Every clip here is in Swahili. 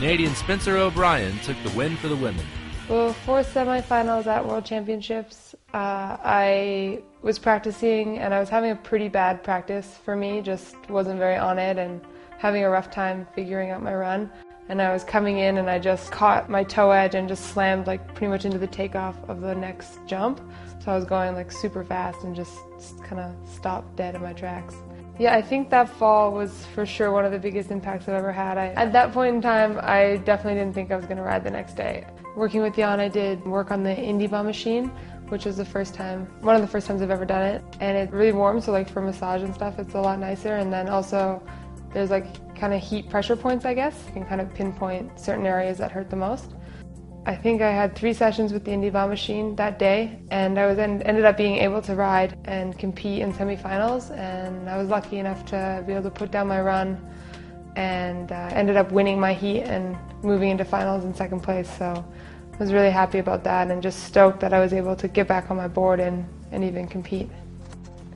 Canadian Spencer O'Brien took the win for the women. Well, for semifinals at World Championships, I was practicing and I was having a pretty bad practice for me, just wasn't very on it and having a rough time figuring out my run. And I was coming in and I just caught my toe edge and just slammed like pretty much into the takeoff of the next jump. So I was going like super fast and just kind of stopped dead in my tracks. Yeah, I think that fall was for sure one of the biggest impacts I've ever had. At that point in time, I definitely didn't think I was going to ride the next day. Working with Jan, I did work on the INDIBA machine, which was one of the first times I've ever done it. And it really warms, so like for massage and stuff, it's a lot nicer. And then also there's like kind of heat pressure points, I guess. You can kind of pinpoint certain areas that hurt the most. I think I had 3 sessions with the INDIBA machine that day, and I ended up being able to ride and compete in semifinals, and I was lucky enough to be able to put down my run and ended up winning my heat and moving into finals in second place. So I was really happy about that and just stoked that I was able to get back on my board and even compete.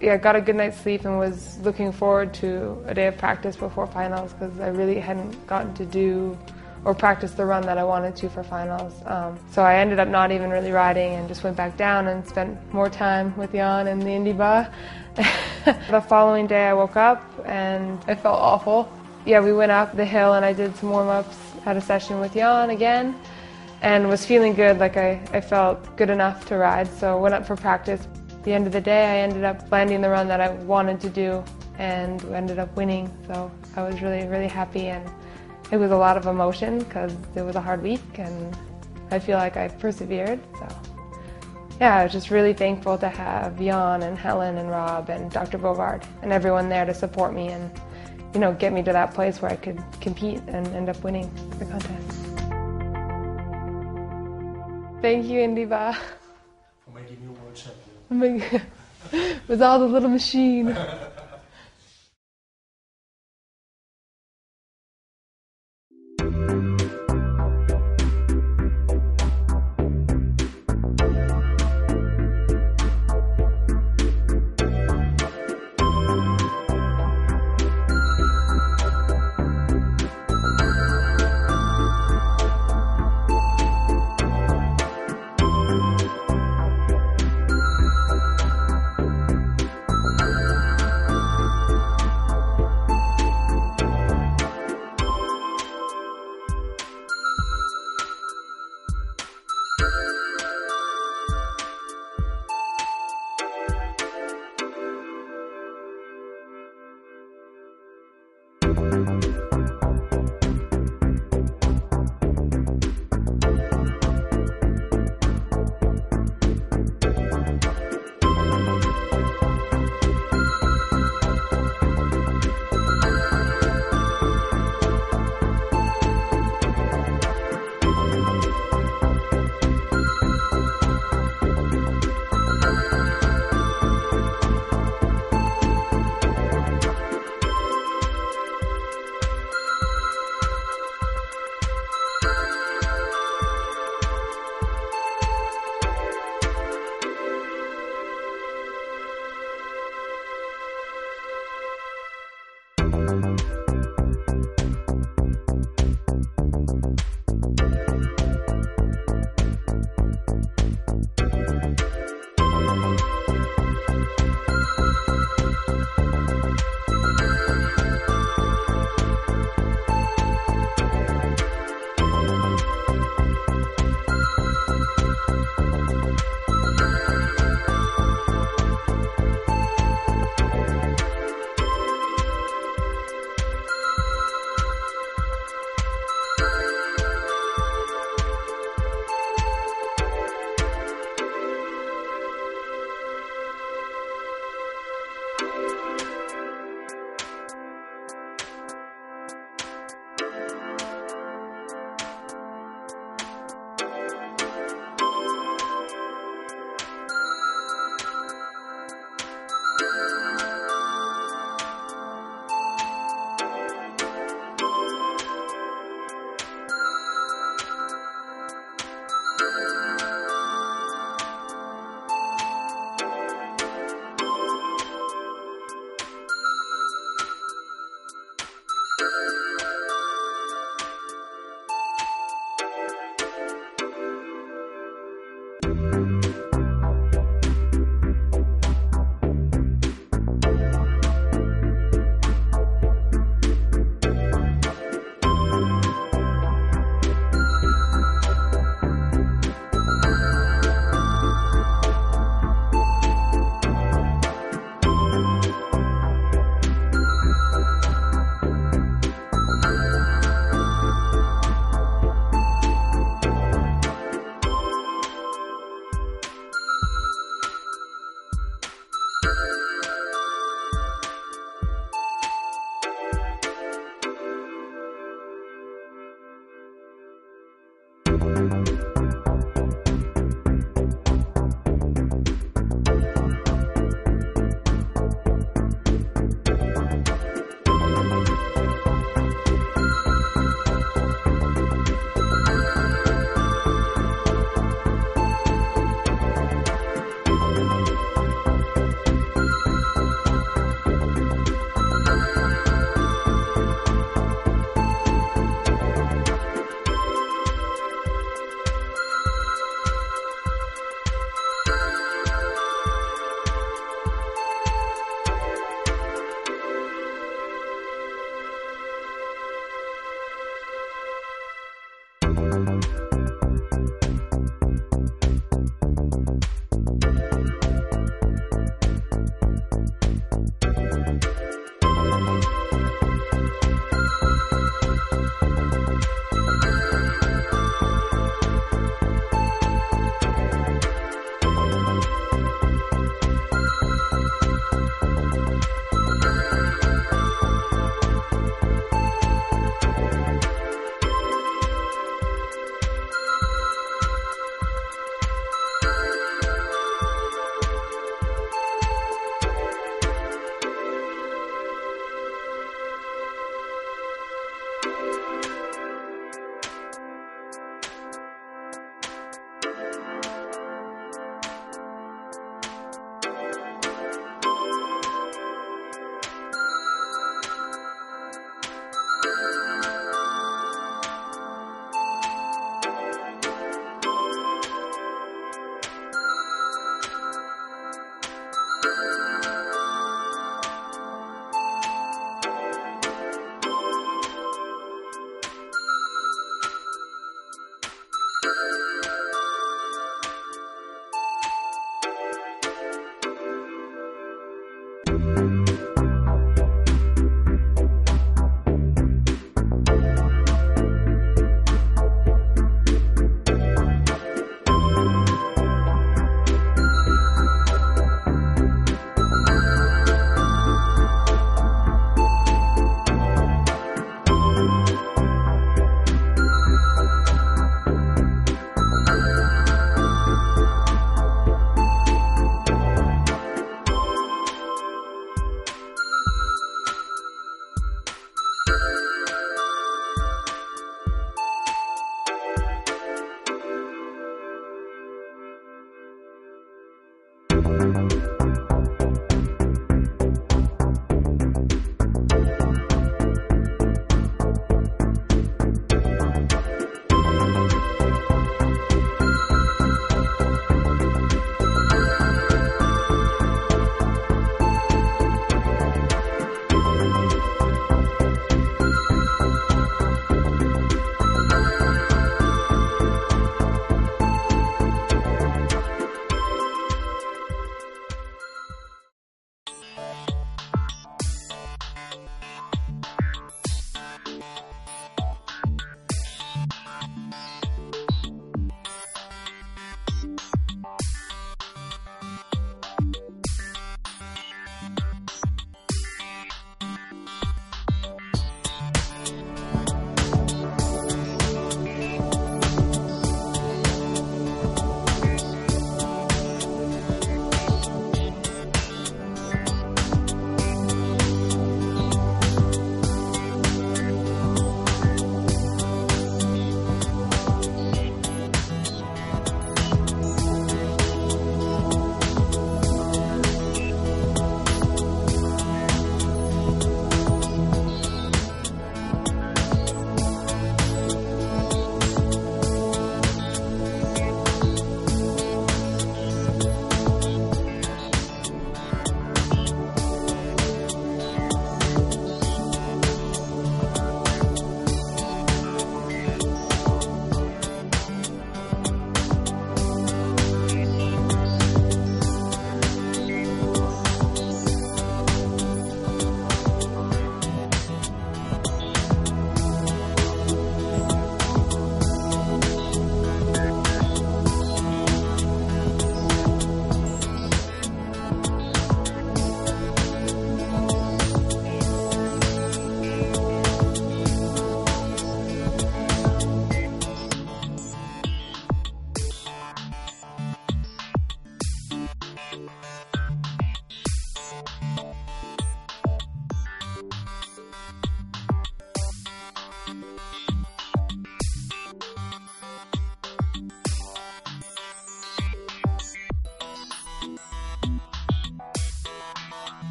Yeah, I got a good night's sleep and was looking forward to a day of practice before finals because I really hadn't gotten to do or practice the run that I wanted to for finals. So I ended up not even really riding and just went back down and spent more time with Jan and the INDIBA. The following day I woke up and I felt awful. Yeah, we went up the hill and I did some warm-ups, had a session with Jan again, and was feeling good, like I felt good enough to ride, so went up for practice. At the end of the day I ended up landing the run that I wanted to do and ended up winning, so I was really, really happy. And it was a lot of emotion because it was a hard week and I feel like I persevered. So yeah, I was just really thankful to have Jan and Helen and Rob and Dr. Bovard and everyone there to support me and, you know, get me to that place where I could compete and end up winning the contest. Thank you, INDIBA. For making you world champion. With all the little machine.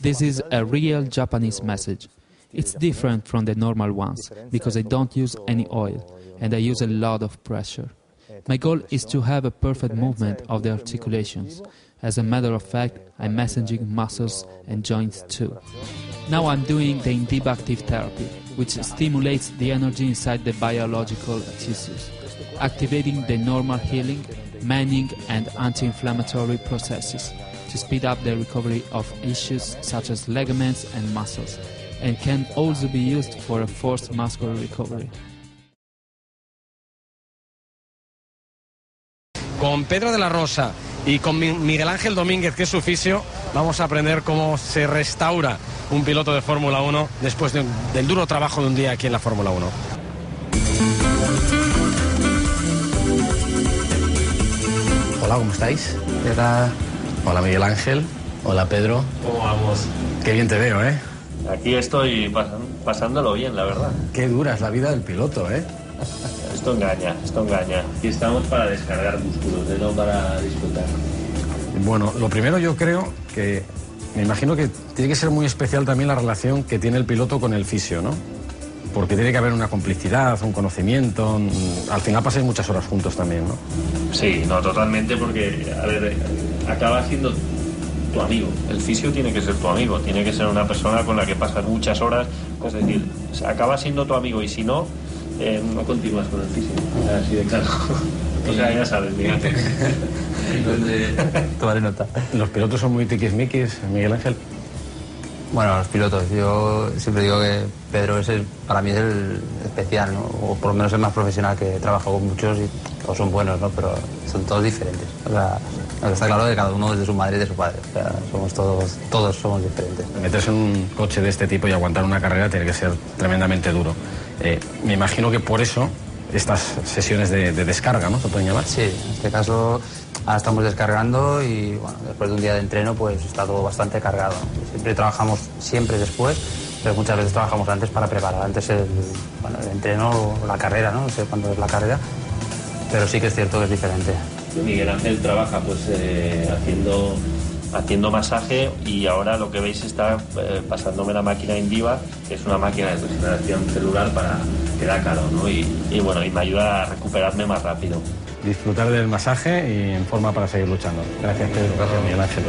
This is a real Japanese massage. It's different from the normal ones because I don't use any oil and I use a lot of pressure. My goal is to have a perfect movement of the articulations. As a matter of fact, I'm massaging muscles and joints too. Now I'm doing the INDIBA Activ therapy, which stimulates the energy inside the biological tissues, activating the normal healing, mending and anti-inflammatory processes to speed up the recovery of issues such as ligaments and muscles, and can also be used for a forced muscular recovery. Con Pedro de la Rosa y con Miguel Ángel Domínguez, que es su fisio, vamos a aprender cómo se restaura un piloto de Fórmula 1 después del duro trabajo de un día aquí en la Fórmula 1. Hola, ¿cómo estáis? ¿Qué tal? Hola, Miguel Ángel. Hola, Pedro. ¿Cómo vamos? Qué bien te veo, ¿eh? Aquí estoy pasándolo bien, la verdad. Qué dura es la vida del piloto, ¿eh? Esto engaña, esto engaña. Aquí estamos para descargar músculos, no para disfrutar. Bueno, lo primero yo creo que... Me imagino que tiene que ser muy especial también la relación que tiene el piloto con el fisio, ¿no? Porque tiene que haber una complicidad, un conocimiento... Al final pasáis muchas horas juntos también, ¿no? Sí, no, totalmente, porque, a ver, acaba siendo tu amigo. El fisio tiene que ser tu amigo, tiene que ser una persona con la que pasas muchas horas. Es decir, acaba siendo tu amigo y si no, no continúas con el fisio. Así de claro. O sea, ya sabes, Miguel. Tomaré nota. ¿Los pilotos son muy tiquismiquis, Miguel Ángel? Bueno, los pilotos. Yo siempre digo que Pedro es para mí es el especial, ¿no? O por lo menos el más profesional, que he trabajado con muchos y todos son buenos, ¿no? Pero son todos diferentes. O sea, está claro que cada uno es de su madre y de su padre. O sea, somos todos somos diferentes. Meterse en un coche de este tipo y aguantar una carrera tiene que ser tremendamente duro. Me imagino que por eso estas sesiones de descarga, ¿no? ¿Se pueden llamar? Sí, en este caso ahora estamos descargando y bueno, después de un día de entreno pues está todo bastante cargado. Siempre trabajamos después, pero muchas veces trabajamos antes para preparar antes el entreno o la carrera, ¿no? No sé cuándo es la carrera, pero sí que es cierto que es diferente. Miguel Ángel trabaja pues haciendo masaje y ahora lo que veis está pasándome la máquina INDIBA, que es una máquina de regeneración celular para que da calor, ¿no? Y bueno, y me ayuda a recuperarme más rápido. Disfrutar del masaje y en forma para seguir luchando. Gracias, Pedro. Gracias, Miguel Ángel.